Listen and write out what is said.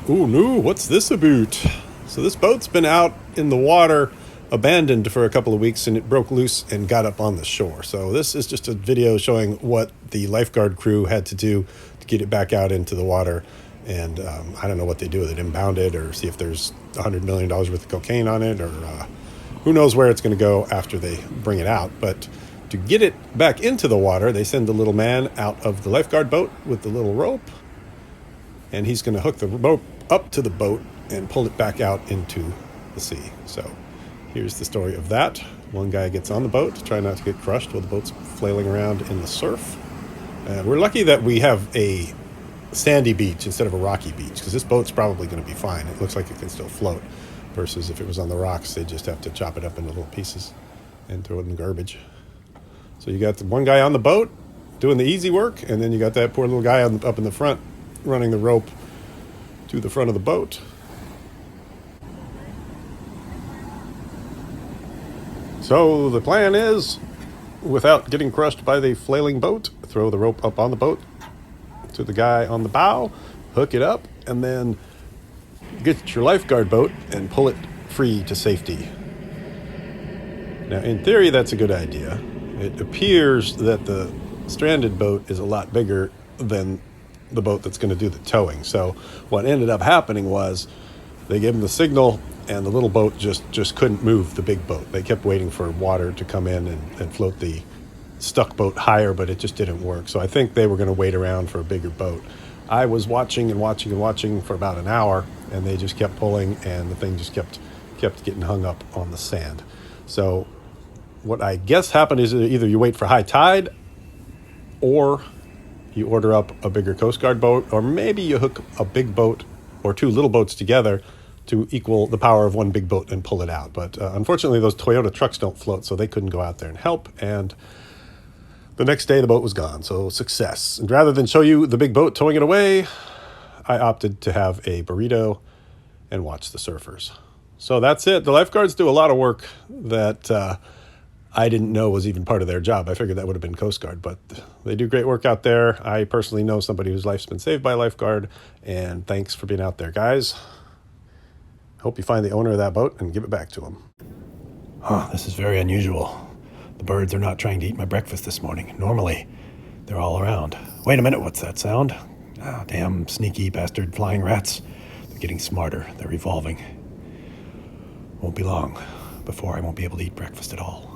Ooh, no, what's this about? So this boat's been out in the water, abandoned for a couple of weeks, and it broke loose and got up on the shore. So this is just a video showing what the lifeguard crew had to do to get it back out into the water. And I don't know what they do with it, impound it, or see if there's $100 million worth of cocaine on it, or who knows where it's going to go after they bring it out. But to get it back into the water, they send the little man out of the lifeguard boat with the little rope, and he's going to hook the rope up to the boat and pull it back out into the sea. So here's the story of that. One guy gets on the boat to try not to get crushed while the boat's flailing around in the surf. We're lucky that we have a sandy beach instead of a rocky beach, because this boat's probably going to be fine. It looks like it can still float, versus if it was on the rocks, they just have to chop it up into little pieces and throw it in the garbage. So you got the one guy on the boat doing the easy work, and then you got that poor little guy up in the front running the rope to the front of the boat. So the plan is, without getting crushed by the flailing boat, throw the rope up on the boat to the guy on the bow, hook it up, and then get your lifeguard boat and pull it free to safety. Now, in theory, that's a good idea. It appears that the stranded boat is a lot bigger than the boat that's going to do the towing. So what ended up happening was they gave them the signal, and the little boat just couldn't move the big boat. They kept waiting for water to come in and float the stuck boat higher, but it just didn't work. So I think they were going to wait around for a bigger boat. I was watching for about an hour, and they just kept pulling, and the thing just kept getting hung up on the sand. So what I guess happened is either you wait for high tide, or you order up a bigger Coast Guard boat, or maybe you hook a big boat or two little boats together to equal the power of one big boat and pull it out. But unfortunately, those Toyota trucks don't float, so they couldn't go out there and help. And the next day, the boat was gone. So success. And rather than show you the big boat towing it away, I opted to have a burrito and watch the surfers. So that's it. The lifeguards do a lot of work that I didn't know was even part of their job. I figured that would have been Coast Guard, but they do great work out there. I personally know somebody whose life's been saved by a lifeguard, and thanks for being out there, guys. Hope you find the owner of that boat and give it back to him. This is very unusual. The birds are not trying to eat my breakfast this morning. Normally, they're all around. Wait a minute, what's that sound? Oh, damn sneaky bastard flying rats. They're getting smarter. They're evolving. Won't be long before I won't be able to eat breakfast at all.